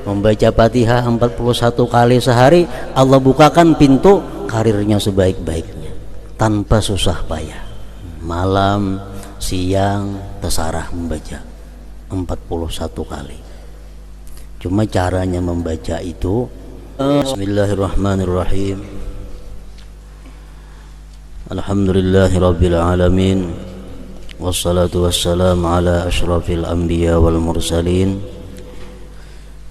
membaca Fatihah 41 kali sehari, Allah bukakan pintu karirnya sebaik-baiknya tanpa susah payah. Malam, siang, terserah membaca 41 kali. Cuma caranya membaca itu Bismillahirrahmanirrahim. Alhamdulillahirabbil alamin. Wassalatu wassalamu ala asyrafil anbiya wal mursalin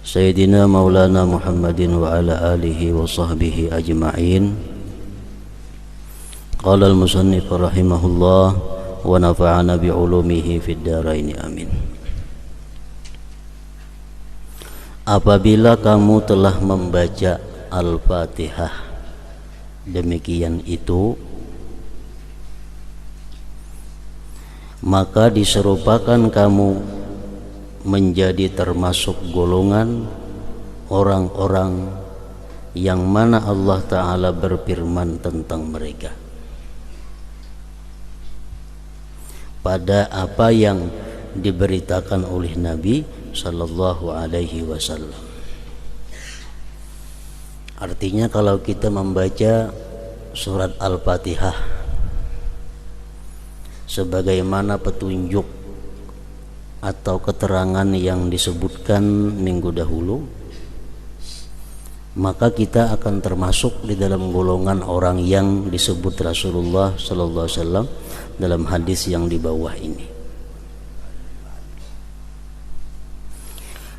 Sayyidina Maulana Muhammadin wa ala alihi wa sahbihi ajma'in. Qala al-musannif rahimahullah wa nafa'ana bi'ulumihi fid dharain amin. Apabila kamu telah membaca Al-Fatihah demikian itu, maka diserupakan kamu menjadi termasuk golongan orang-orang yang mana Allah Ta'ala berfirman tentang mereka pada apa yang diberitakan oleh Nabi Sallallahu Alaihi Wasallam. Artinya kalau kita membaca surat Al-Fatihah sebagaimana petunjuk atau keterangan yang disebutkan minggu dahulu, maka kita akan termasuk di dalam golongan orang yang disebut Rasulullah Sallallahu Alaihi Wasallam dalam hadis yang di bawah ini.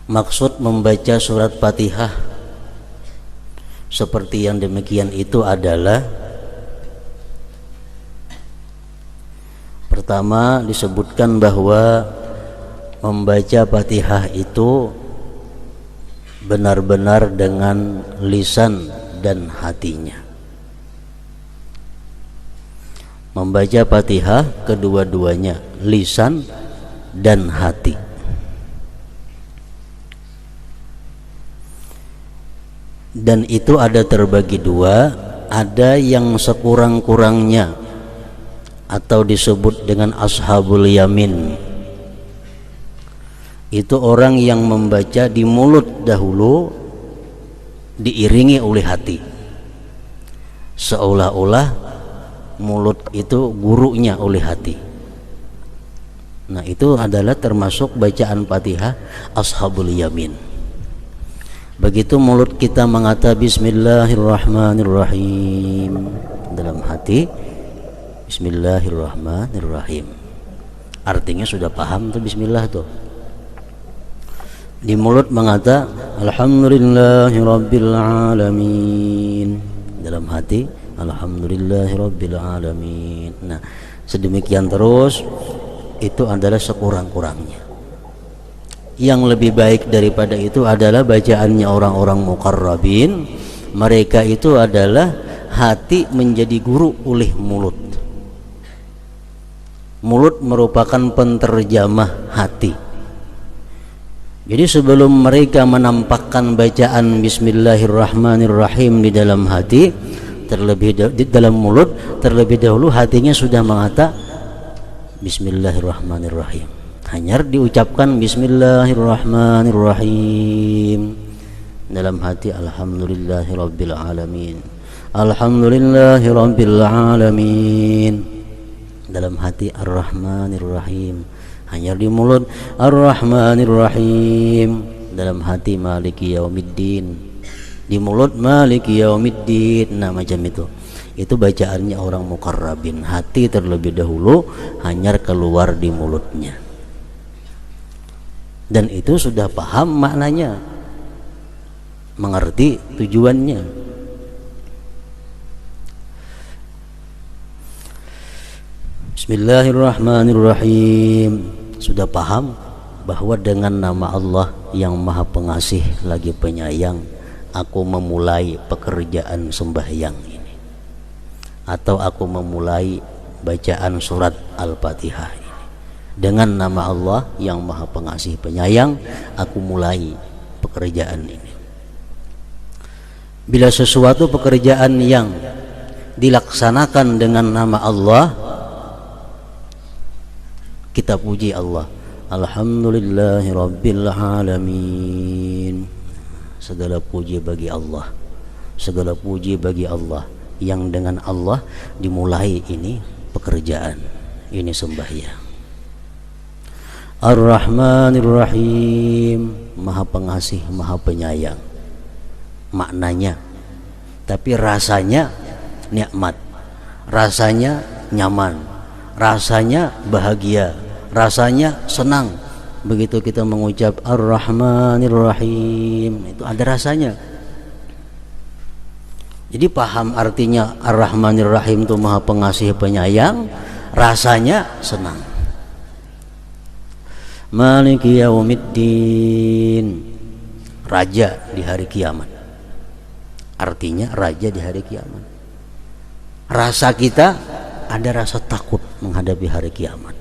Maksud membaca surat Fatihah seperti yang demikian itu adalah, pertama disebutkan bahwa membaca Fatihah itu benar-benar dengan lisan dan hatinya. Membaca Fatihah kedua-duanya, lisan dan hati. Dan itu ada terbagi dua, ada yang sekurang-kurangnya atau disebut dengan ashabul yamin. Itu orang yang membaca di mulut dahulu diiringi oleh hati, seolah-olah mulut itu gurunya oleh hati. Nah, itu adalah termasuk bacaan Fatihah ashabul yamin. Begitu mulut kita mengata Bismillahirrahmanirrahim, dalam hati Bismillahirrahmanirrahim, artinya sudah paham tuh Bismillah tuh. Di mulut mengata Alhamdulillahirabbil alamin, dalam hati Alhamdulillahirabbil alamin. Nah, sedemikian terus, itu adalah sekurang-kurangnya. Yang lebih baik daripada itu adalah bacaannya orang-orang muqarrabin. Mereka itu adalah hati menjadi guru oleh mulut. Mulut merupakan penterjemah hati. Jadi sebelum mereka menampakkan bacaan Bismillahirrahmanirrahim di dalam hati, di dalam mulut, terlebih dahulu hatinya sudah mengata Bismillahirrahmanirrahim. Hanya diucapkan Bismillahirrahmanirrahim, dalam hati Alhamdulillahirabbil alamin, Alhamdulillahirabbil alamin, dalam hati Ar-Rahmanirrahim. Hanya di mulut Ar-Rahmanirrahim, dalam hati Maliki Yaumiddin, di mulut Maliki Yaumiddin. Nah, macam itu. Itu bacaannya orang muqarrabin, hati terlebih dahulu, hanya keluar di mulutnya. Dan itu sudah paham maknanya, mengerti tujuannya. Bismillahirrahmanirrahim, sudah paham bahwa dengan nama Allah yang Maha Pengasih lagi Penyayang, aku memulai pekerjaan sembahyang ini, atau aku memulai bacaan surat Al-Fatihah ini. Dengan nama Allah yang Maha Pengasih Penyayang, aku mulai pekerjaan ini. Bila sesuatu pekerjaan yang dilaksanakan dengan nama Allah, kita puji Allah, Alhamdulillahirabbil alamin. segala puji bagi Allah. Segala puji bagi Allah yang dengan Allah dimulai ini pekerjaan, ini sembahyang. Ar-Rahmanir Rahim, Maha Pengasih, Maha Penyayang. Maknanya, tapi rasanya nikmat, rasanya nyaman, rasanya bahagia, rasanya senang. Begitu kita mengucap Ar-Rahmanir Rahim, itu ada rasanya. Jadi paham artinya Ar-Rahmanir Rahim itu Maha Pengasih Penyayang, rasanya senang. Maliki Yaumiddin, raja di hari kiamat. Artinya raja di hari kiamat. Rasa kita ada rasa takut menghadapi hari kiamat,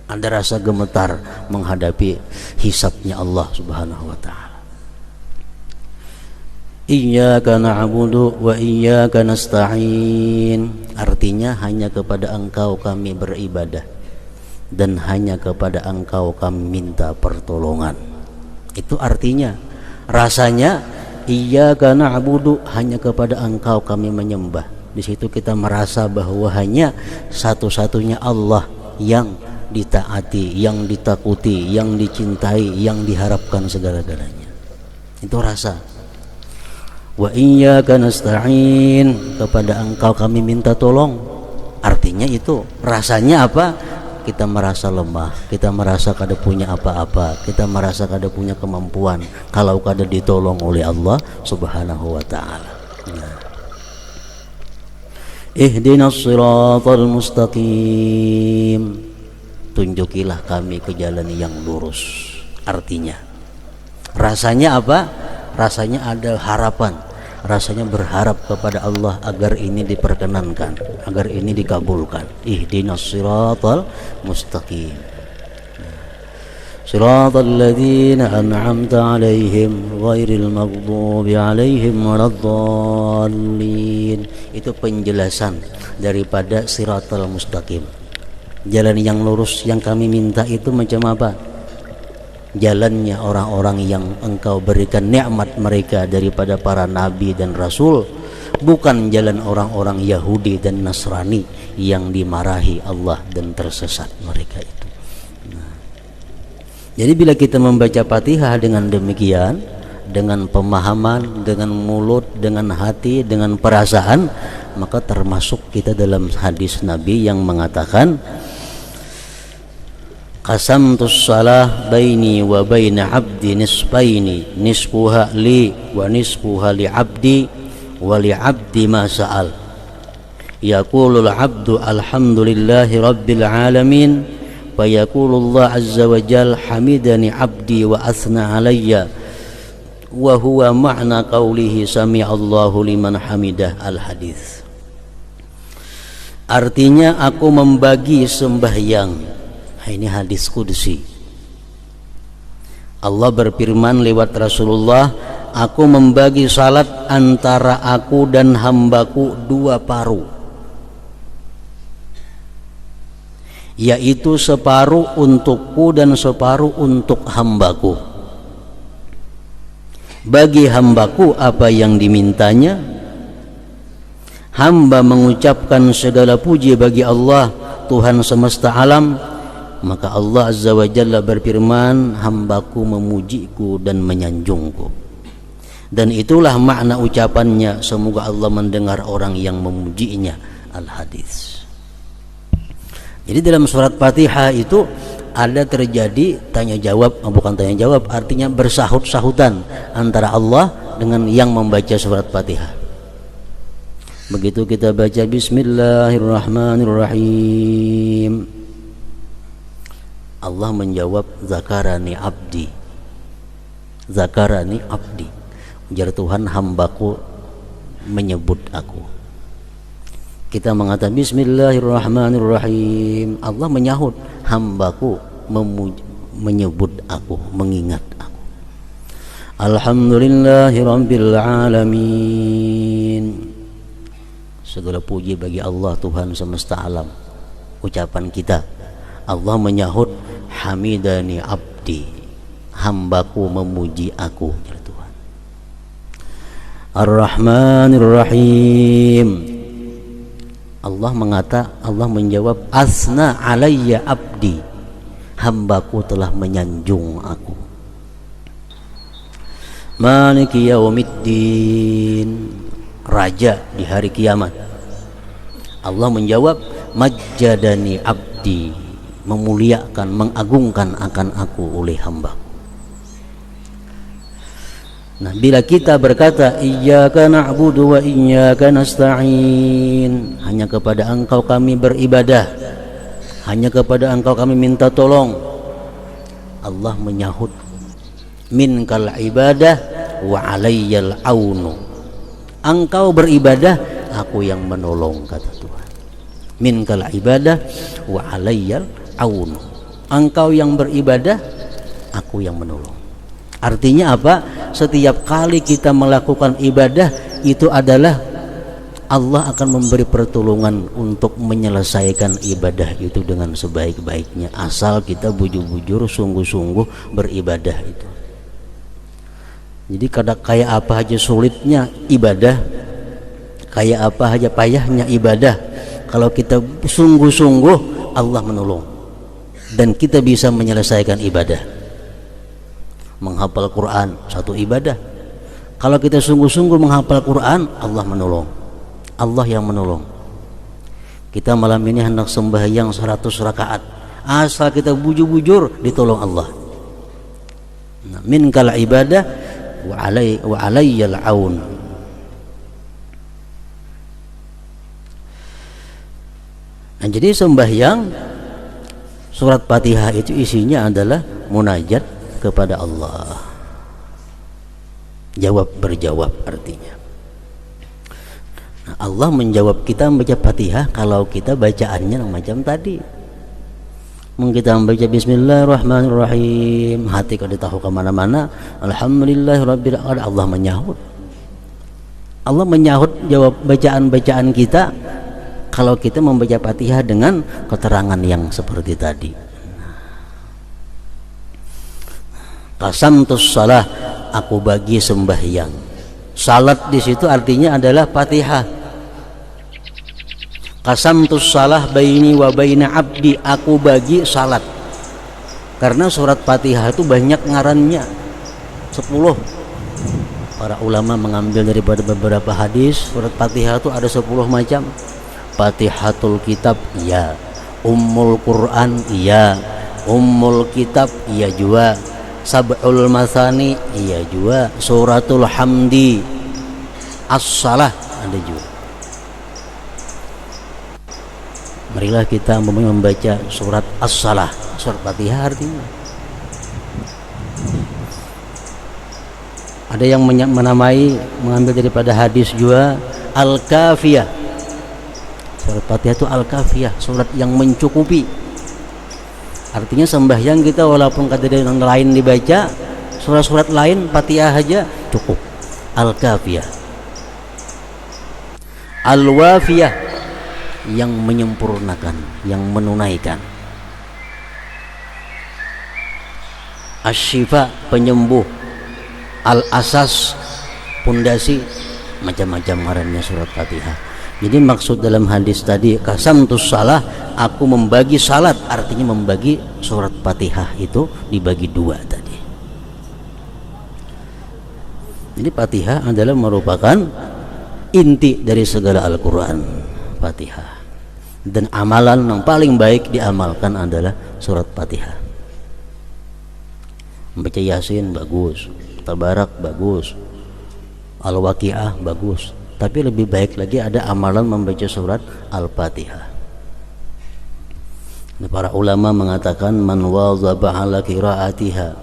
ada rasa gemetar menghadapi hisabnya Allah Subhanahu wa ta'ala. Iyyaka na'budu wa iyyaka nasta'in, artinya hanya kepada Engkau kami beribadah dan hanya kepada Engkau kami minta pertolongan. Itu artinya, rasanya iyyaka na'budu, hanya kepada Engkau kami menyembah. Di situ kita merasa bahwa hanya satu-satunya Allah yang ditaati, yang ditakuti, yang dicintai, yang diharapkan segala-galanya. Itu rasa. Wa iyyaka nasta'in, kepada Engkau kami minta tolong. Artinya itu rasanya apa? Kita merasa lemah, kita merasa kada punya apa-apa, kita merasa kada punya kemampuan kalau kada ditolong oleh Allah Subhanahu wa ta'ala. Ihdinas siratal mustaqim, tunjukilah kami ke jalan yang lurus. Artinya, rasanya apa? Rasanya ada harapan, rasanya berharap kepada Allah agar ini diperkenankan, agar ini dikabulkan. Ihdinas siratal mustaqim, siratal ladzina an'amta 'alaihim ghairil maghdubi 'alaihim waladdallin. Itu penjelasan daripada siratal mustaqim. Jalan yang lurus yang kami minta itu macam apa? Jalannya orang-orang yang Engkau berikan nikmat mereka daripada para nabi dan rasul, bukan jalan orang-orang Yahudi dan Nasrani yang dimarahi Allah dan tersesat mereka itu. Jadi bila kita membaca Fatihah dengan demikian, dengan pemahaman, dengan mulut, dengan hati, dengan perasaan, maka termasuk kita dalam hadis Nabi yang mengatakan, qasamtus salah baini wa baina abdi nisfaini, nisfuha li wa nisfuha li abdi wa li abdi ma sa'al. Yaqulul abdu alhamdulillahi rabbil alamin, fa yaqulullah azza wa jal hamidani abdi wa athna alayya, wa huwa ma'na qawlihi sami'allahu liman hamidah. Al-hadis. Artinya aku membagi sembahyang. Ini hadis qudsi. Allah berfirman lewat Rasulullah, aku membagi salat antara aku dan hambaku dua paruh, yaitu separuh untukku dan separuh untuk hambaku. Bagi hambaku apa yang dimintanya, hamba mengucapkan segala puji bagi Allah Tuhan semesta alam, maka Allah Azza wa Jalla berfirman, hambaku memujiku dan menyanjungku. Dan itulah makna ucapannya, semoga Allah mendengar orang yang memujinya. Al-hadis. Jadi dalam surat Fatihah itu ada terjadi tanya jawab, bukan tanya jawab, artinya bersahut-sahutan antara Allah dengan yang membaca surat Fatihah. Begitu kita baca Bismillahirrahmanirrahim, Allah menjawab, zakarani abdi, zakarani abdi, ujar Tuhan, hambaku menyebut aku. Kita mengatakan Bismillahirrahmanirrahim, Allah menyahut, hambaku menyebut aku, mengingat aku. Alhamdulillahi rabbil alamin, segala puji bagi Allah Tuhan semesta alam. Ucapan kita, Allah menyahut, hamidani abdi, hambaku memuji aku, ya Tuhan. Ar-Rahmanir Rahim. Allah menjawab, asna alayya abdi, hambaku telah menyanjung aku. Maliki yaumiddin, raja di hari kiamat. Allah menjawab, majjadani abdi, memuliakan, mengagungkan akan aku oleh hamba. Nah, bila kita berkata iyyaka na'budu wa iyyaka nasta'in, hanya kepada Engkau kami beribadah, hanya kepada Engkau kami minta tolong, Allah menyahut, minkal ibadah wa alayyal aunu, Engkau beribadah, aku yang menolong, kata Tuhan. Minkal ibadah wa alayyal aunu, Engkau yang beribadah, aku yang menolong. Artinya apa? Setiap kali kita melakukan ibadah, itu adalah Allah akan memberi pertolongan untuk menyelesaikan ibadah itu dengan sebaik-baiknya, asal kita bujur-bujur sungguh-sungguh beribadah itu. Jadi kayak apa aja sulitnya ibadah, kayak apa aja payahnya ibadah, kalau kita sungguh-sungguh, Allah menolong dan kita bisa menyelesaikan ibadah. Menghafal Quran satu ibadah, kalau kita sungguh-sungguh menghafal Quran, Allah menolong, Allah yang menolong. Kita malam ini hendak sembahyang 100 rakaat, asal kita bujur-bujur, ditolong Allah. Nah, minkal ibadah wa alayyal aun. Nah, jadi sembahyang surat Fatihah itu isinya adalah munajat kepada Allah, jawab berjawab artinya. Nah, Allah menjawab kita membaca Fatihah kalau kita bacaannya macam tadi. Mungkin kita membaca Bismillahirrahmanirrahim, hati kalau tahu kemana-mana, Alhamdulillahirabbil alamin, Allah menyahut. Allah menyahut jawab bacaan-bacaan kita kalau kita membaca Fatihah dengan keterangan yang seperti tadi. Qasamtus shalah, aku bagi sembahyang. Salat di situ artinya adalah Fatihah. Qasamtus shalah baini wa baina abdi, aku bagi salat. Karena surat Fatihah itu banyak ngarannya, 10. Para ulama mengambil daripada beberapa hadis, surat Fatihah itu ada 10 macam. Fatihatul kitab, iya. Ummul Quran, iya. Ummul kitab, iya juga. Sab'ul Masani, iya juga. Suratul Hamdi, As-Salah, ada juga. Marilah kita membaca surat As-Salah, surat Fatihah artinya. Ada yang menamai, mengambil daripada hadis juga, Al-Kafiyah. Surat Fatihah itu Al-Kafiyah, surat yang mencukupi. Artinya sembahyang kita walaupun kata yang lain dibaca, surat-surat lain Fatihah aja cukup. Al-Kafiyah. Al-Wafiyah, yang menyempurnakan, yang menunaikan. Asy-Syifa, penyembuh. Al-Asas, pondasi. Macam-macam ngarannya surat Fatihah. Jadi maksud dalam hadis tadi, qasamtus shalah, aku membagi salat, artinya membagi surat Fatihah itu dibagi 2 tadi. Jadi Fatihah adalah merupakan inti dari segala Al-Quran, Fatihah. Dan amalan yang paling baik diamalkan adalah surat Fatihah. Membaca Yasin bagus, Tabarak bagus, Al-Waqiah bagus. Tapi lebih baik lagi ada amalan membaca surat Al-Fatihah. Para ulama mengatakan, man wazaba ala qiraatiha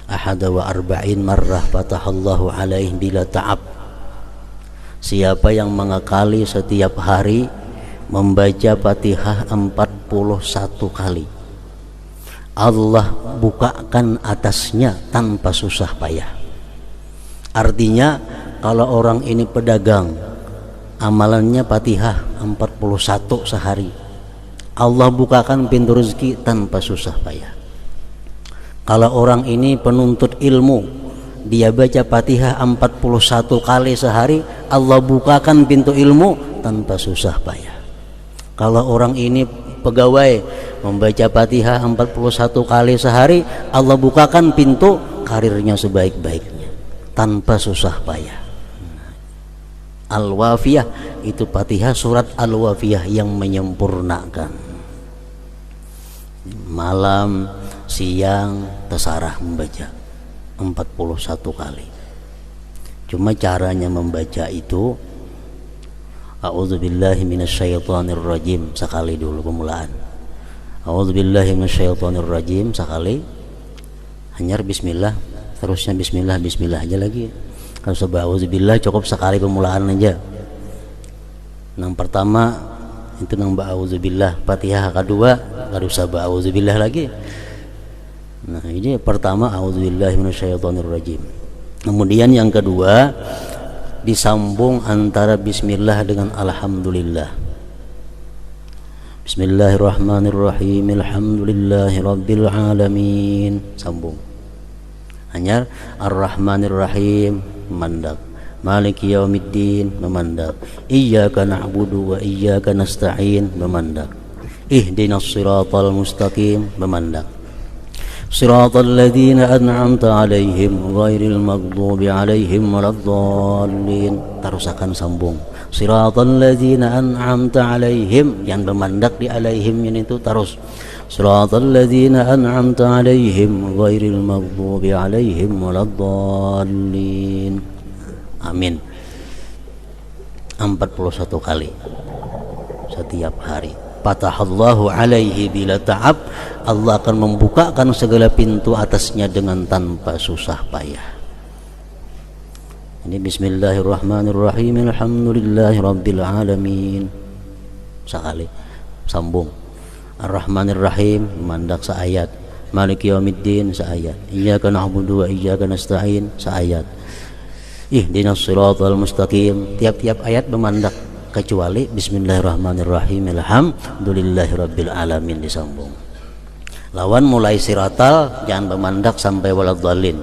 ahada wa arba'in marrah fatahallahu alaihi bila ta'ab. Siapa yang mengakali setiap hari membaca Fatihah 41 kali, Allah bukakan atasnya tanpa susah payah. Artinya kalau orang ini pedagang, amalannya Fatihah 41 sehari, Allah bukakan pintu rezeki tanpa susah payah. Kalau orang ini penuntut ilmu, dia baca Fatihah 41 kali sehari, Allah bukakan pintu ilmu tanpa susah payah. Kalau orang ini pegawai membaca Fatihah 41 kali sehari, Allah bukakan pintu karirnya sebaik-baiknya tanpa susah payah. Al-Wafiyah itu Fatihah, surat Al-Wafiyah yang menyempurnakan. Malam, siang, terserah membaca 41 kali. Cuma caranya membaca itu A'udzubillahi minasyaitonirrajim sekali dulu pemulaan. A'udzubillahi minasyaitonirrajim sekali. Hanyar bismillah, terusnya bismillah, bismillah aja lagi. Kalau sebab a'udzubillah cukup sekali pemulaan aja. Yang pertama itu nang ba'udzubillah, Fatihah kedua enggak usah ba'udzubillah lagi. Nah, ini pertama a'udzubillahi minasyaitonirrajim. Kemudian yang kedua disambung antara bismillah dengan alhamdulillah. Bismillahirrahmanirrahim. Alhamdulillahirabbil alamin. Sambung. Hanya Ar-Rahmanirrahim memandak. Maliki yaumiddin memandak. Iyyaka na'budu wa iyyaka nasta'in memandak. Ihdinas siratal mustaqim memandak. Siratal ladzina an'amta 'alaihim ghairil maghdubi 'alaihim waladdallin. Terus akan sambung. Siratal ladzina an'amta 'alaihim, yang bermandak di alaihim itu terus. Siratal ladzina an'amta 'alaihim ghairil maghdubi 'alaihim waladdallin. Amin. 41 kali setiap hari. Fatahallahu alaihi bila ta'ab, Allah akan membukakan segala pintu atasnya dengan tanpa susah payah. Ini bismillahirrahmanirrahim. Alhamdulillahirabbil alamin. Sekali sambung. Ar-Rahmanirrahim mandak seayat. Maliki yaumiddin seayat. Iyyaka na'budu wa iyyaka nasta'in seayat. Ihdinas siratal mustaqim. Tiap-tiap ayat memandak kecuali bismillahirrahmanirrahim. Alhamdulillahirabbil alamin disambung. Lawan mulai siratal jangan memandak sampai waladdallin.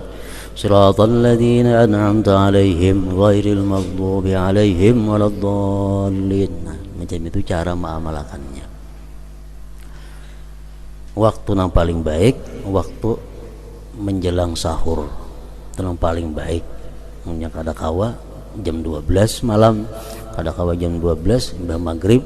Siratal ladzina an'amta 'alaihim ghairil maghdubi 'alaihim waladdallin. Nah, macam itu cara mengamalkannya. Waktu yang paling baik waktu menjelang sahur. Itu yang paling baik. Punya kada kawa jam 12 malam, kada kawa jam 12 imbah maghrib,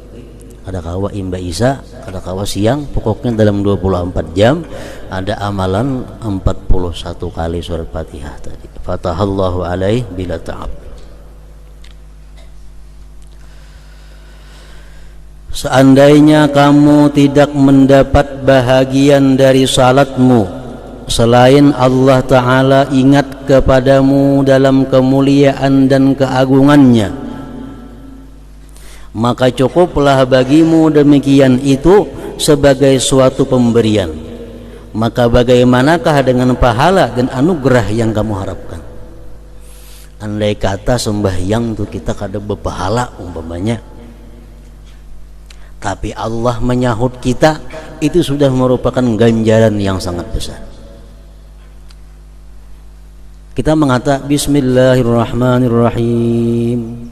kada kawa imbah isya, kada kawa siang, pokoknya dalam 24 jam ada amalan 41 kali surat Fatihah tadi. Fatahallahu alaih bila ta'ab. Seandainya kamu tidak mendapat bahagian dari salatmu selain Allah Ta'ala ingat kepadamu dalam kemuliaan dan keagungannya, maka cukuplah bagimu demikian itu sebagai suatu pemberian. Maka bagaimanakah dengan pahala dan anugerah yang kamu harapkan? Andai kata sembahyang itu kita kada berpahala umpamanya, tapi Allah menyahut kita, itu sudah merupakan ganjaran yang sangat besar. Kita mengatakan bismillahirrahmanirrahim,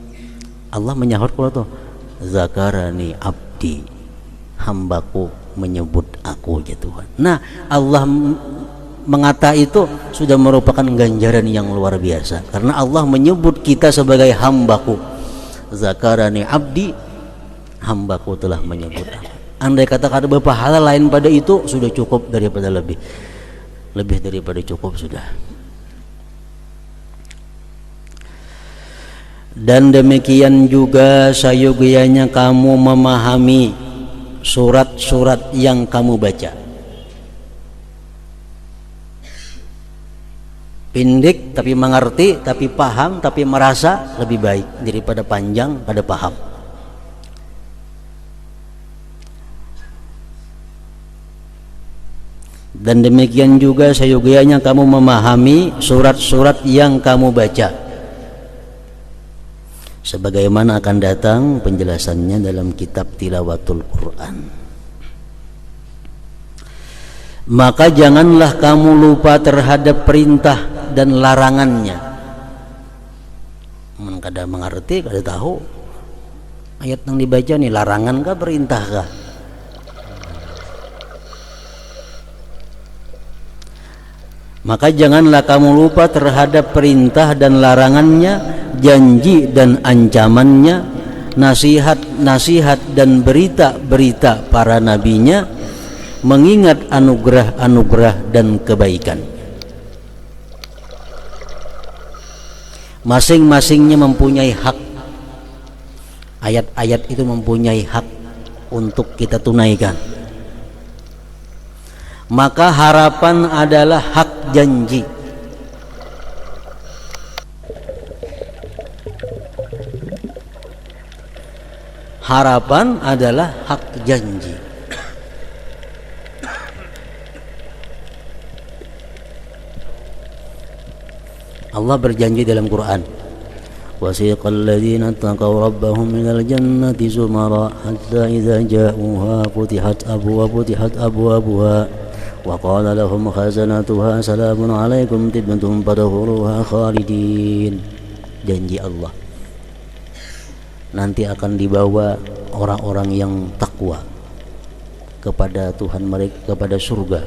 Allah menyahut kalau tuh zakarani abdi, hambaku menyebut aku ya Tuhan. Nah, Allah mengata itu sudah merupakan ganjaran yang luar biasa, karena Allah menyebut kita sebagai hambaku. Zakarani abdi, hambaku telah menyebut aku. Andai kata ada berpahala lain pada itu sudah cukup daripada lebih daripada cukup sudah. Dan demikian juga sayogianya kamu memahami surat-surat yang kamu baca. Pendek tapi mengerti, tapi paham, tapi merasa lebih baik daripada panjang pada paham. Dan demikian juga sayogianya kamu memahami surat-surat yang kamu baca. Sebagaimana akan datang penjelasannya dalam kitab Tilawatul Quran. Maka janganlah kamu lupa terhadap perintah dan larangannya. Kada mengerti, kada tahu ayat yang dibaca nih larangan kah perintah kah? Maka janganlah kamu lupa terhadap perintah dan larangannya, janji dan ancamannya, nasihat dan berita-berita para nabinya, mengingat anugerah-anugerah dan kebaikan. Masing-masingnya mempunyai hak. Ayat-ayat itu mempunyai hak untuk kita tunaikan. Maka harapan adalah hak janji. Harapan adalah hak janji. Allah berjanji dalam Quran, wasiqal ladzina taqaw rabbahum minal jannati zumara hatta idza ja'uha futihat abwabuha wa qala lahum khazanatuha salamun alaikum tibtum fadkhuluha khalidin. Janji Allah, nanti akan dibawa orang-orang yang takwa kepada Tuhan mereka, kepada surga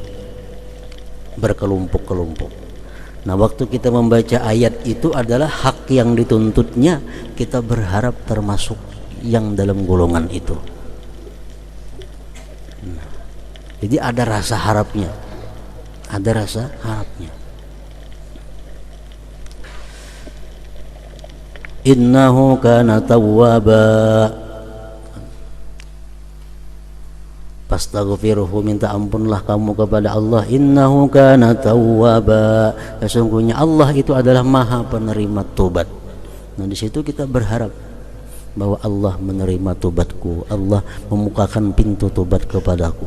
berkelompok-kelompok. Nah, waktu kita membaca ayat itu adalah hak yang dituntutnya, kita berharap termasuk yang dalam golongan itu. Nah, jadi ada rasa harapnya, Innahu kana tawwaba, fastaghfirhu, minta ampunlah kamu kepada Allah. Innahu kana tawwaba, sesungguhnya Allah itu adalah maha penerima tobat. Nah, di situ kita berharap bahwa Allah menerima tobatku, Allah membukakan pintu tobat kepadaku.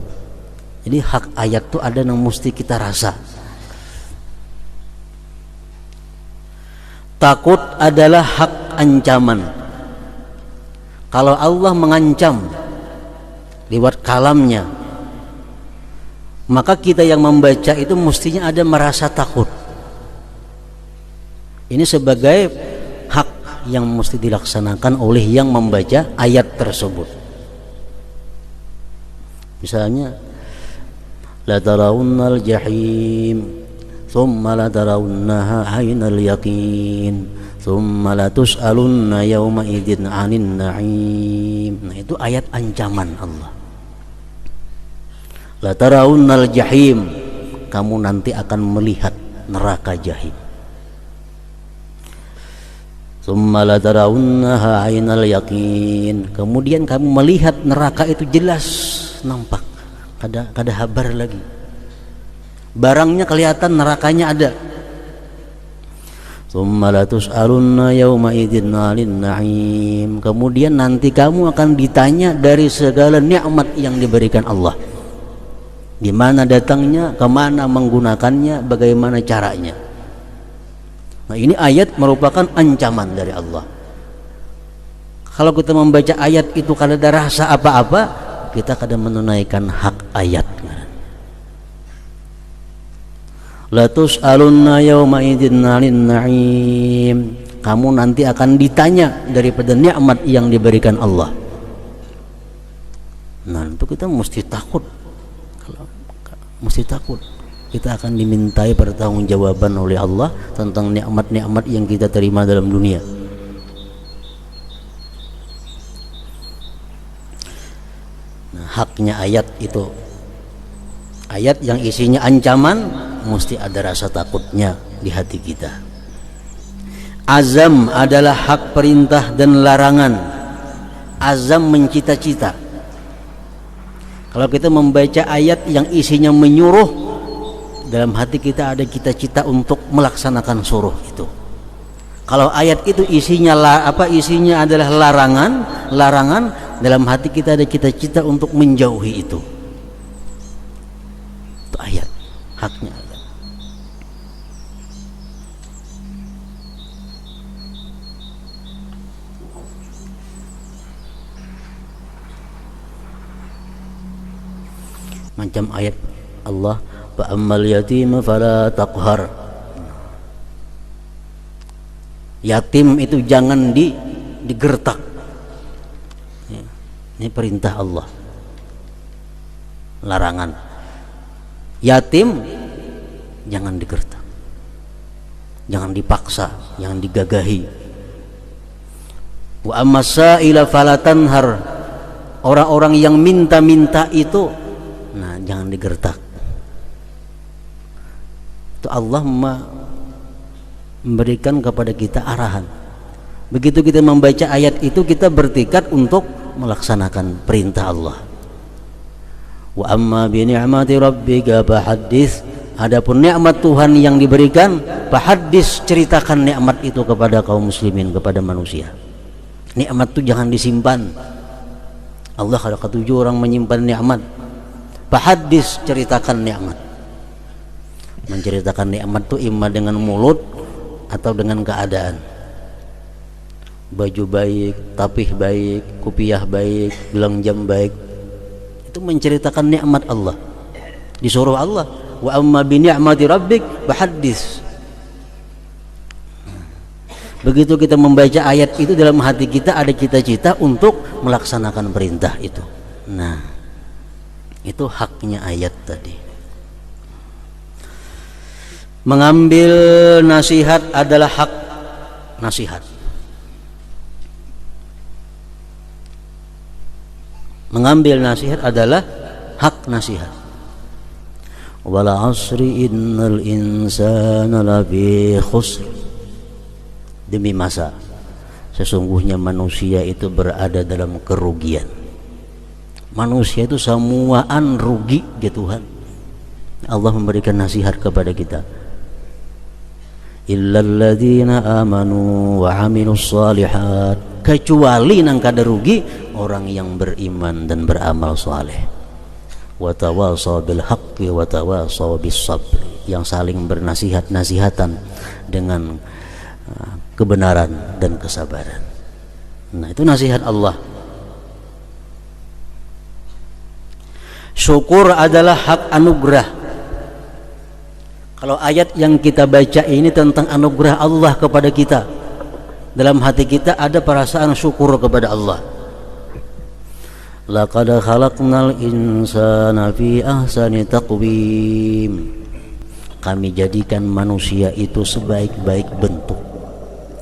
Jadi hak ayat itu ada yang mesti kita rasa. Takut adalah hak ancaman. Kalau Allah mengancam lewat kalamnya, maka kita yang membaca itu mestinya ada merasa takut. Ini sebagai hak yang mesti dilaksanakan oleh yang membaca ayat tersebut. Misalnya, la tarawunnal jahim thumma la tarawunnaha aynal yaqin thumma la tus'alunna yawma idzin 'anin na'im. Nah, itu ayat ancaman Allah. La tarawunnal jahim, kamu nanti akan melihat neraka jahim. Tsumma la tarawunnaha 'ainal yaqin, kemudian kamu melihat neraka itu jelas nampak, kada habar lagi. Barangnya kelihatan, nerakanya ada. Tsumma la tus'alunna yawma idzin 'anil na'im, kemudian nanti kamu akan ditanya dari segala nikmat yang diberikan Allah. Di mana datangnya, kemana menggunakannya, bagaimana caranya. Nah, ini ayat merupakan ancaman dari Allah. Kalau kita membaca ayat itu kada ada rasa apa-apa, kita kada menunaikan hak ayat. La tus'alunna yawma idzin 'anil na'im, kamu nanti akan ditanya daripada nikmat yang diberikan Allah. Nah, itu kita mesti takut. Mesti takut kita akan dimintai pertanggungjawaban oleh Allah tentang nikmat-nikmat yang kita terima dalam dunia. Nah, haknya ayat itu, ayat yang isinya ancaman, mesti ada rasa takutnya di hati kita. Azam adalah hak perintah dan larangan. Azam mencita-cita. Kalau kita membaca ayat yang isinya menyuruh, dalam hati kita ada cita-cita untuk melaksanakan suruh itu. Kalau ayat itu isinya isinya adalah larangan, dalam hati kita ada cita-cita untuk menjauhi itu. Itu ayat, haknya ayat. Macam ayat Allah, fa ammal yatim fala taqhar, Yatim itu jangan digertak. Ya, ini perintah Allah. Larangan. Yatim jangan digertak. Jangan dipaksa, jangan digagahi. Wa ammasaila falatanhar. Orang-orang yang minta-minta itu, nah jangan digertak. Itu Allah memberikan kepada kita arahan. Begitu kita membaca ayat itu, kita bertekad untuk melaksanakan perintah Allah. Wa amma bi ni'mati rabbika fahaddits. Adapun nikmat Tuhan yang diberikan, fahaddits, ceritakan nikmat itu kepada kaum muslimin, kepada manusia. Nikmat itu jangan disimpan. Allah ada ketujuh orang menyimpan nikmat. Fahaddits, ceritakan nikmat. Menceritakan nikmat itu imma dengan mulut atau dengan keadaan. Baju baik, tapih baik, kupiah baik, gelang jam baik. Itu menceritakan nikmat Allah. Disuruh Allah, wa amma bi ni'mati rabbik fahaddits. Begitu kita membaca ayat itu, dalam hati kita ada cita-cita untuk melaksanakan perintah itu. Nah, itu haknya ayat tadi. Mengambil nasihat adalah hak nasihat. Mengambil nasihat adalah hak nasihat. Wal 'asri innal insana lafi khusr. Demi masa, sesungguhnya manusia itu berada dalam kerugian. Manusia itu semuaan rugi ya Tuhan. Allah memberikan nasihat kepada kita. Illal ladzina amanu wa 'amilus shalihat. Kecuali nang kada rugi orang yang beriman dan beramal saleh. Wa tawasaw bil haqqi wa tawasaw bis sabr. Yang saling bernasihat-nasihatan dengan kebenaran dan kesabaran. Nah, itu nasihat Allah. Syukur adalah hak anugerah. Kalau ayat yang kita baca ini tentang anugerah Allah kepada kita, dalam hati kita ada perasaan syukur kepada Allah. Laqad khalaqnal insana fi ahsani taqwim. Kami jadikan manusia itu sebaik-baik bentuk.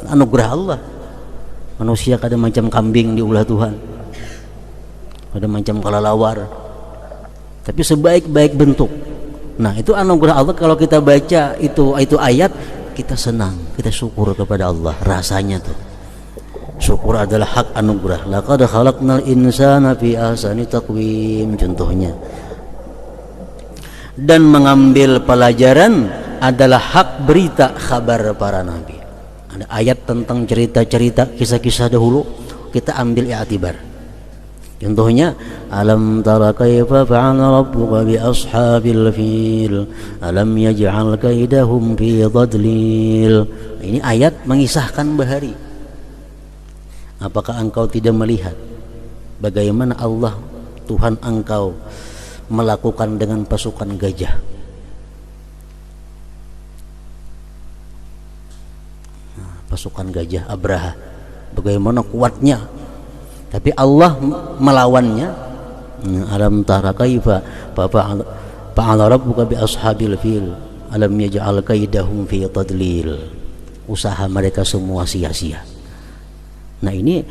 Anugerah Allah. Manusia kada macam kambing diulah Tuhan, kada macam kelelawar, tapi sebaik-baik bentuk. Nah, itu anugerah Allah. Kalau kita baca itu ayat, kita senang, kita syukur kepada Allah. Rasanya tuh syukur adalah hak anugerah. Laqad khalaqnal insana fi ahsani taqwim, contohnya. Dan mengambil pelajaran adalah hak berita kabar para nabi. Ada ayat tentang cerita-cerita, kisah-kisah dahulu, kita ambil i'tibar. Contohnya, alam tara kaifa fa'ala rabbuka bi ashabil fil alam yaj'al kaidahum fi dhadlil. Ini ayat mengisahkan bahari. Apakah engkau tidak melihat bagaimana Allah Tuhan engkau melakukan dengan pasukan gajah? Pasukan gajah Abraha, bagaimana kuatnya, tapi Allah melawannya. Alam tara kaifa fa'ala rabbuka bi ashabil fil alam yaj'al kaidahum fi tadlil. Usaha mereka semua sia-sia. Nah, ini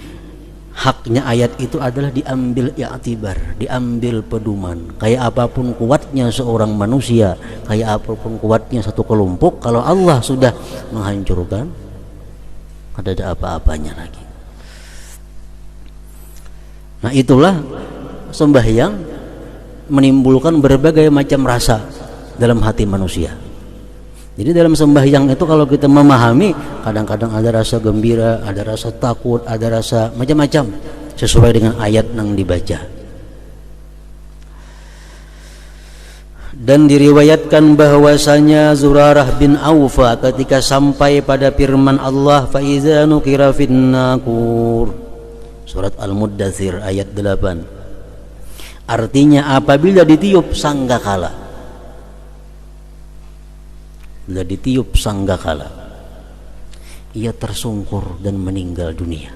haknya ayat itu adalah diambil i'tibar, diambil pedoman. Kayak apapun kuatnya seorang manusia, kayak apapun kuatnya satu kelompok, kalau Allah sudah menghancurkan, ada apa-apanya lagi. Nah, itulah sembahyang menimbulkan berbagai macam rasa dalam hati manusia. Jadi dalam sembahyang itu kalau kita memahami, kadang-kadang ada rasa gembira, ada rasa takut, ada rasa macam-macam sesuai dengan ayat yang dibaca. Dan diriwayatkan bahwasanya Zurarah bin Aufa ketika sampai pada firman Allah, fa iza nukira fin naqur, surat Al-Muddatsir ayat 8. Artinya apabila ditiup sanggakala. Bila ditiup sanggakala. ia tersungkur dan meninggal dunia.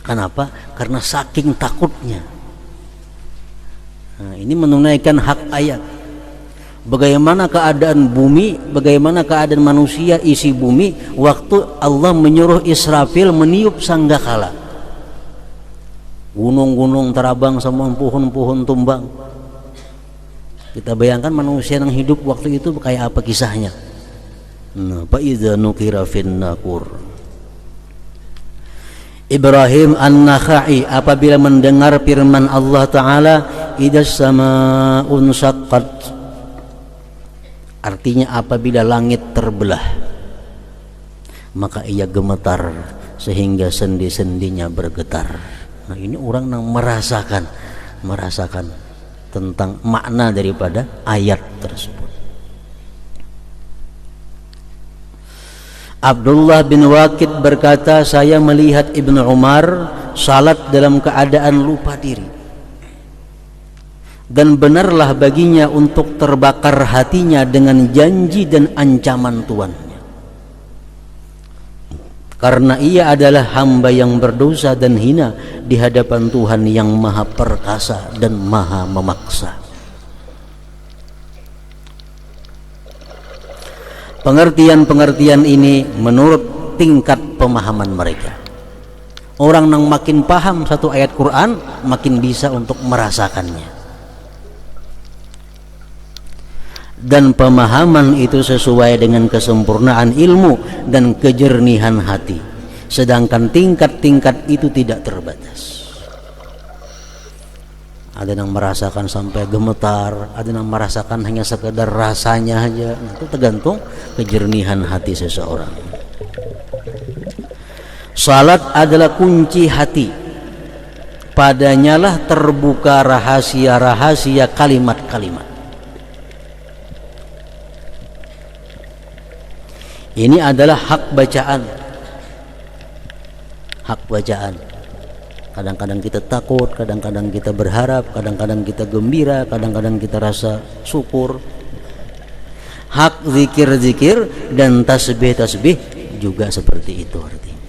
Kenapa? Karena saking takutnya. Nah, ini menunaikan hak ayat. Bagaimana keadaan bumi, bagaimana keadaan manusia isi bumi waktu Allah menyuruh Israfil meniup sangkakala. Gunung-gunung terabang, semua pohon-pohon tumbang. Kita bayangkan manusia yang hidup waktu itu kayak apa kisahnya. Nah, fa idza nukira fin naqur. Ibrahim An-Nakhai apabila mendengar firman Allah Ta'ala, idas sama'un syaqqat, artinya apabila langit terbelah, maka ia gemetar sehingga sendi-sendinya bergetar. Nah, ini orang yang merasakan tentang makna daripada ayat tersebut. Abdullah bin Waqid berkata, saya melihat Ibnu Umar salat dalam keadaan lupa diri, dan benarlah baginya untuk terbakar hatinya dengan janji dan ancaman tuannya, karena ia adalah hamba yang berdosa dan hina di hadapan Tuhan yang maha perkasa dan maha memaksa. Pengertian-pengertian ini menurut tingkat pemahaman mereka. Orang yang makin paham satu ayat Quran makin bisa untuk merasakannya. Dan pemahaman itu sesuai dengan kesempurnaan ilmu dan kejernihan hati. Sedangkan tingkat-tingkat itu tidak terbatas. Ada yang merasakan sampai gemetar, ada yang merasakan hanya sekedar rasanya aja. Nah, itu tergantung kejernihan hati seseorang. Salat adalah kunci hati. Padanya lah terbuka rahasia-rahasia kalimat-kalimat. Ini adalah hak bacaan. Hak bacaan. Kadang-kadang kita takut, kadang-kadang kita berharap, kadang-kadang kita gembira, kadang-kadang kita rasa syukur. Hak zikir-zikir dan tasbih-tasbih juga seperti itu artinya.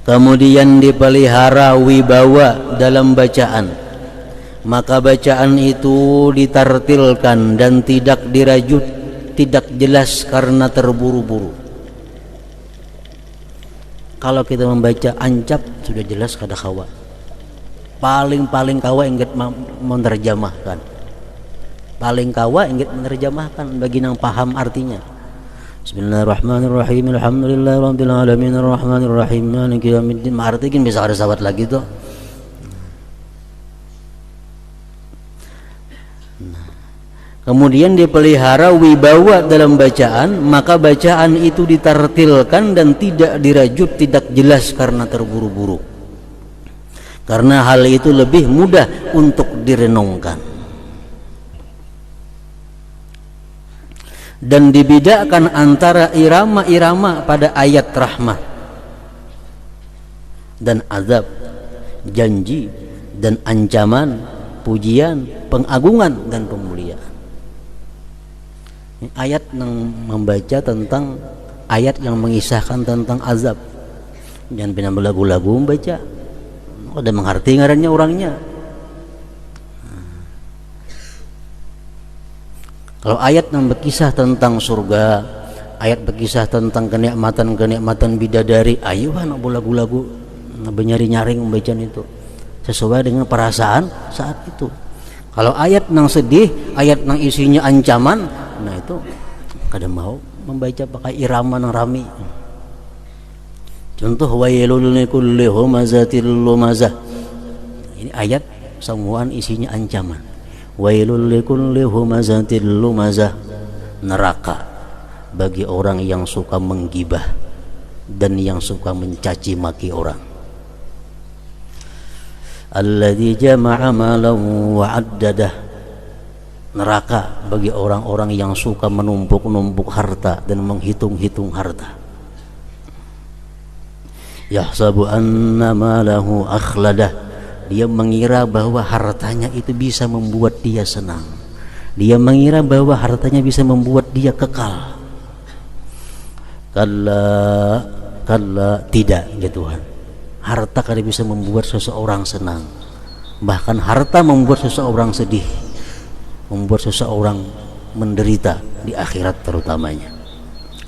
Kemudian dipelihara wibawa dalam bacaan. Maka bacaan itu ditartilkan dan tidak dirajut, tidak jelas karena terburu-buru. Kalau kita membaca ancap sudah jelas kada kawa. Paling kawa ingat menerjemahkan. Paling kawa ingat menerjemahkan bagi yang paham artinya. Bismillahirrahmanirrahim. Alhamdulillahirabbil alamin arrahmanirrahim maliki yaumiddin. Artinya bisa ada sahabat lagi tuh. Kemudian dipelihara wibawa dalam bacaan, maka bacaan itu ditartilkan dan tidak dirajut, tidak jelas karena terburu-buru. Karena hal itu lebih mudah untuk direnungkan. Dan dibedakan antara irama-irama pada ayat rahmat dan azab, janji dan ancaman, pujian, pengagungan dan pemuliaan. Ayat yang membaca tentang ayat yang mengisahkan tentang azab, jangan pernah belagu-lagu membaca. Ada mengerti ngarannya orangnya. Kalau ayat yang berkisah tentang surga, ayat berkisah tentang kenikmatan-kenikmatan bidadari, ayo anak belagu-lagu nyari-nyaring membaca itu sesuai dengan perasaan saat itu. Kalau ayat yang sedih, ayat yang isinya ancaman, nah itu kada mau membaca pakai irama yang rami. Contoh wailul likulli humazatil lumazah. Ini ayat semuaan isinya ancaman. Wailul likulli humazatil lumazah. Neraka bagi orang yang suka menggibah dan yang suka mencaci maki orang. Alladzi jama'a malan wa 'addadah. Neraka bagi orang-orang yang suka menumpuk-numpuk harta dan menghitung-hitung harta. Yahsabu anna malahu akhladah. Dia mengira bahwa hartanya itu bisa membuat dia senang. Dia mengira bahwa hartanya bisa membuat dia kekal. Kalla, kalla, tidak ya Tuhan. Harta kadang bisa membuat seseorang senang, bahkan harta membuat seseorang sedih, membuat seseorang menderita di akhirat terutamanya.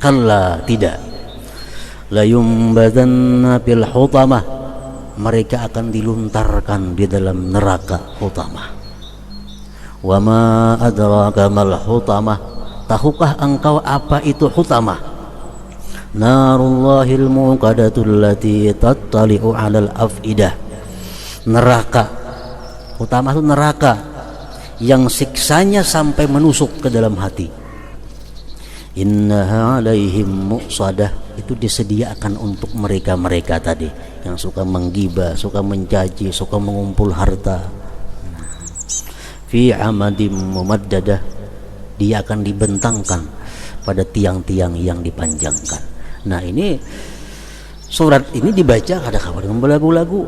Kalla, tidak. La yumbadanna fil hutamah, mereka akan diluntarkan di dalam neraka hutamah. Wa ma adraka mal hutamah, tahukah engkau apa itu hutamah? Narullahil muqadatul lati tattali'u 'alal afidah. Neraka. Hutamah itu neraka yang siksanya sampai menusuk ke dalam hati. Innaha 'alaihim muqsadah, itu disediakan untuk mereka-mereka tadi yang suka menggibah, suka mencaci, suka mengumpul harta. Fi 'amadim mumaddadah, dia akan dibentangkan pada tiang-tiang yang dipanjangkan. Nah, ini surat ini dibaca kadang-kadang dengan belagu-lagu.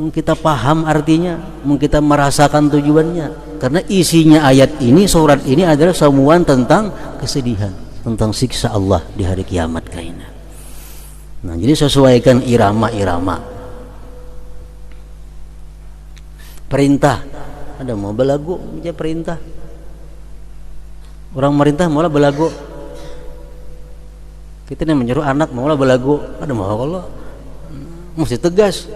Kita paham artinya, kita merasakan tujuannya. Karena isinya ayat ini, surat ini adalah semuanya tentang kesedihan, tentang siksa Allah di hari kiamat kaina. Nah, jadi sesuaikan irama-irama. Perintah, ada mau belagu baca perintah. Orang merintah malah belagu. Kita yang menyuruh anak malah belagu. Ada mau Allah mesti tegas.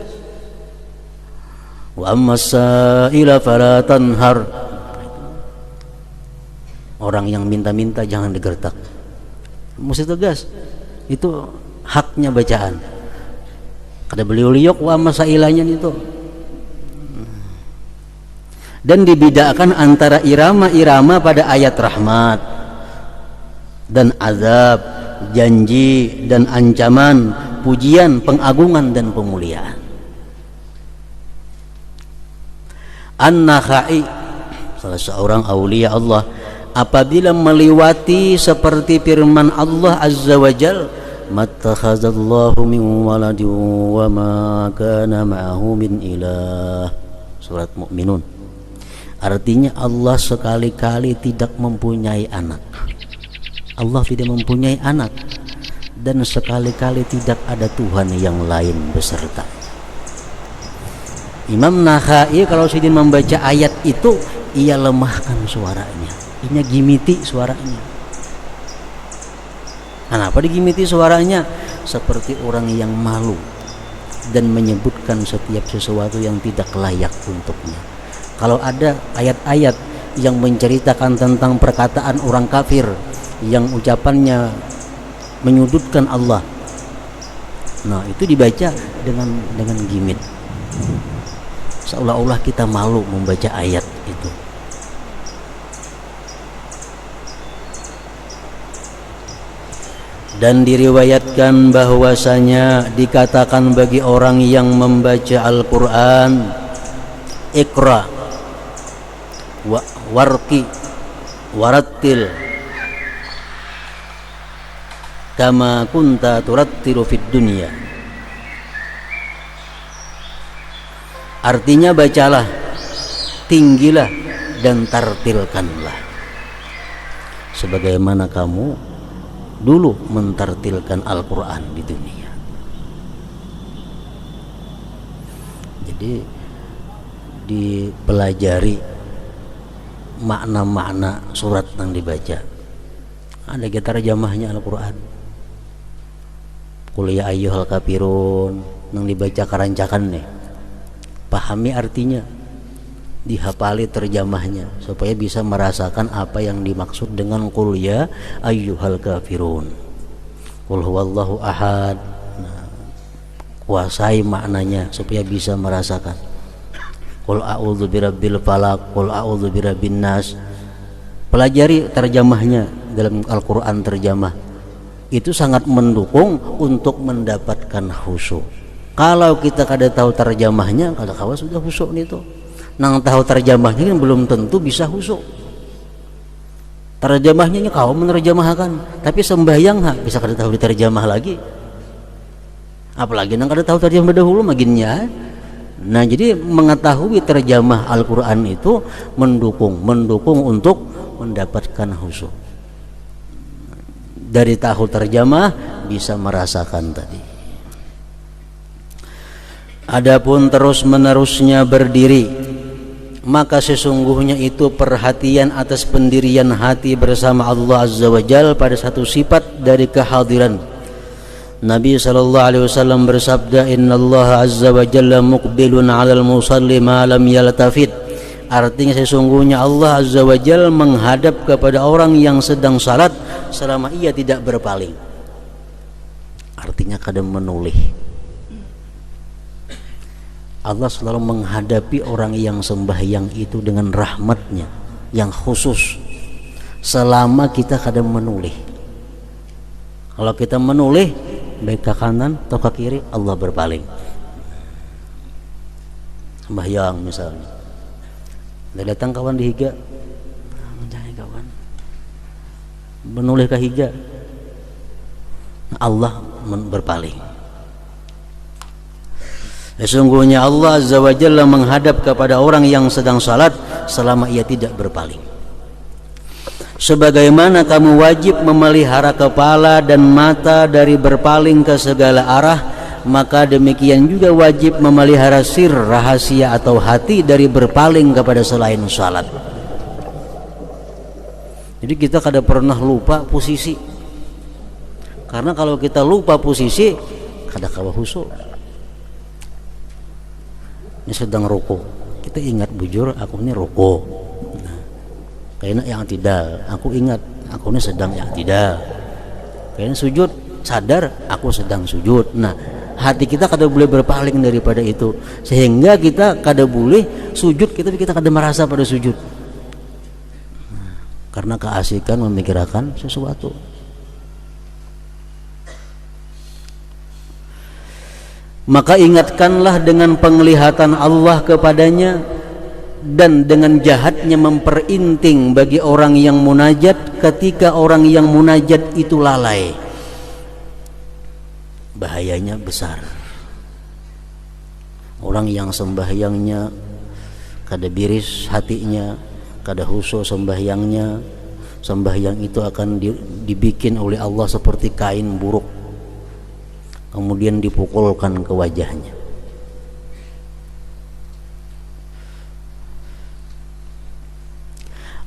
Wa ammasaila fala tanhar, orang yang minta-minta jangan digertak, mesti tegas. Itu haknya bacaan. Kada beliau liok wa ammasailanya itu. Dan dibedakan antara irama-irama pada ayat rahmat dan azab, janji dan ancaman, pujian, pengagungan dan pemuliaan. An-Nakhai, salah seorang aulia Allah, apabila melewati seperti firman Allah Azza wa Jal, mattakhazallahu min waladin wa ma kana ma'ahu min ilah, surat Mu'minun. Artinya Allah sekali-kali tidak mempunyai anak. Allah tidak mempunyai anak, dan sekali-kali tidak ada Tuhan yang lain beserta. Imam Nakhai kalau sedang membaca ayat itu, ia lemahkan suaranya, ia gimiti suaranya. Kenapa digimiti suaranya? Seperti orang yang malu dan menyebutkan setiap sesuatu yang tidak layak untuknya. Kalau ada ayat-ayat yang menceritakan tentang perkataan orang kafir yang ucapannya menyudutkan Allah, nah itu dibaca dengan gimit, seolah-olah kita malu membaca ayat itu. Dan diriwayatkan bahwasanya dikatakan bagi orang yang membaca Al-Quran, Iqra warqi warattil kama kunta turattilu fid dunya. Artinya bacalah, tinggilah dan tartilkanlah sebagaimana kamu dulu mentartilkan Al-Quran di dunia. Jadi dipelajari makna-makna surat yang dibaca. Ada kita terjemahnya Al-Quran, Qul ya ayyuhal kafirun, yang dibaca karancakan nih, pahami artinya, dihafali terjemahnya supaya bisa merasakan apa yang dimaksud dengan Qul ya ayyuhal kafirun, Qul huwallahu ahad. Nah, kuasai maknanya supaya bisa merasakan. Qul a'udzu birabbil falaq, Qul a'udzu birabbin nas. Pelajari terjemahnya dalam Al-Quran terjemah. Itu sangat mendukung untuk mendapatkan khusyuk. Kalau kita kada tahu terjemahnya, kada kawa sudah khusyuk itu. Nang tahu terjemahnya kan belum tentu bisa khusyuk. Terjemahnya kau menerjemahkan, tapi sembahyang bisa kada tahu diterjemah lagi. Apalagi nang kada tahu terjemah dahulu maginnya. Nah, jadi mengetahui terjemah Al-Quran itu mendukung untuk mendapatkan khusyuk. Dari tahu terjemah bisa merasakan tadi. Adapun terus-menerusnya berdiri, maka sesungguhnya itu perhatian atas pendirian hati bersama Allah Azza wa Jalla pada satu sifat dari kehadiran. Nabi SAW bersabda, Innallaha Azza wa Jalla muqbilun 'alal musalli ma lam yaltafit. Artinya sesungguhnya Allah Azza wa Jalla menghadap kepada orang yang sedang salat selama ia tidak berpaling. Artinya kadang menoleh. Allah selalu menghadapi orang yang sembahyang itu dengan rahmatnya yang khusus selama kita kadang menoleh. Kalau kita menoleh baik ke kanan atau ke kiri, Allah berpaling. Sembahyang misalnya, datang kawan di higa, mencari kawan, menoleh ke higa, Allah berpaling. Sesungguhnya Allah Azza wa Jalla menghadap kepada orang yang sedang salat selama ia tidak berpaling. Sebagaimana kamu wajib memelihara kepala dan mata dari berpaling ke segala arah, maka demikian juga wajib memelihara sir, rahasia atau hati dari berpaling kepada selain salat. Jadi kita kadang pernah lupa posisi. Karena kalau kita lupa posisi, kadang kawa khusyuk. Ini sedang ruku, kita ingat bujur aku ini ruku. Nah, kayaknya yang tidak, aku ingat aku ini sedang yang tidak. Kayaknya sujud, sadar aku sedang sujud. Nah, hati kita kada boleh berpaling daripada itu, sehingga kita kada boleh sujud kita kada merasa pada sujud. Nah, karena keasikan memikirkan sesuatu. Maka ingatkanlah dengan penglihatan Allah kepadanya dan dengan jahatnya memperinting bagi orang yang munajat ketika orang yang munajat itu lalai. Bahayanya besar. Orang yang sembahyangnya kada biris hatinya, kada khusyuk sembahyangnya, sembahyang itu akan dibikin oleh Allah seperti kain buruk, kemudian dipukulkan ke wajahnya.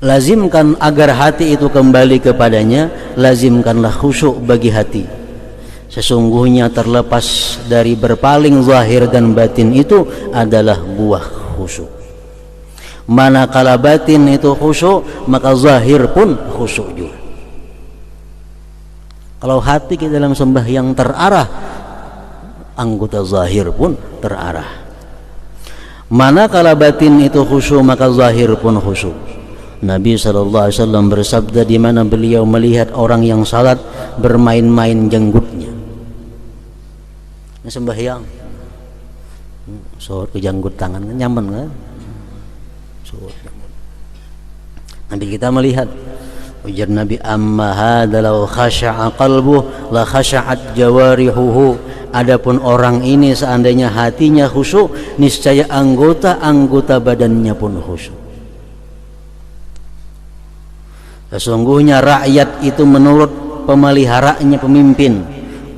Lazimkan agar hati itu kembali kepadanya, lazimkanlah khusyuk bagi hati. Sesungguhnya terlepas dari berpaling zahir dan batin itu adalah buah khusyuk. Manakala batin itu khusyuk, maka zahir pun khusyuk juga. Kalau hati kita dalam sembahyang terarah, anggota zahir pun terarah. Manakala batin itu khusyuk, maka zahir pun khusyuk. Nabi SAW bersabda di mana beliau melihat orang yang salat bermain-main jenggotnya. Ini sembahyang, ke janggut tangan kan nyaman kan? Nanti kita melihat ujar Nabi, amma hadza law khasha'a qalbuhu la khasha'at jawarihuhu. Adapun orang ini seandainya hatinya khusyuk, niscaya anggota-anggota badannya pun khusyuk. Sesungguhnya rakyat itu menurut pemeliharaannya pemimpin.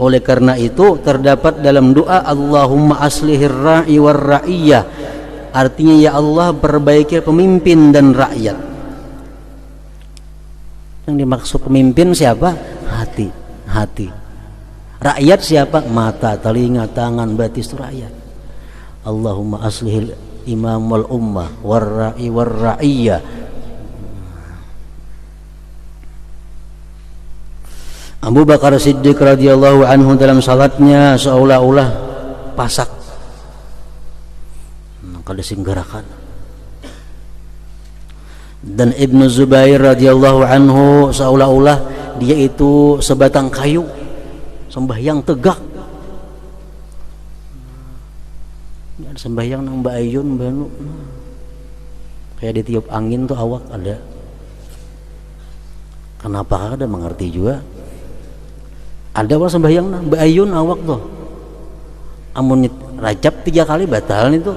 Oleh karena itu terdapat dalam doa Allahumma aslihir ra'i war ra'iyah. Artinya ya Allah perbaiki pemimpin dan rakyat. Yang dimaksud pemimpin siapa? Hati. Rakyat siapa? Mata, telinga, tangan, batis itu rakyat. Allahumma aslihil imam wal ummah war ra'i war ra'iyah. Abu Bakar Siddiq radhiyallahu anhu dalam salatnya seolah-olah pasak, kada singgarakan. Dan Ibnu Zubair radhiyallahu anhu seolah-olah dia itu sebatang kayu, sembahyang tegak. Sembahyang nang Mbak Ayun banu kayak ditiup angin tuh awak ada. Kenapa kada mengerti juga? Ada orang sembahyang nah Mbak Ayun awak tuh amun rajab 3 kali batal itu.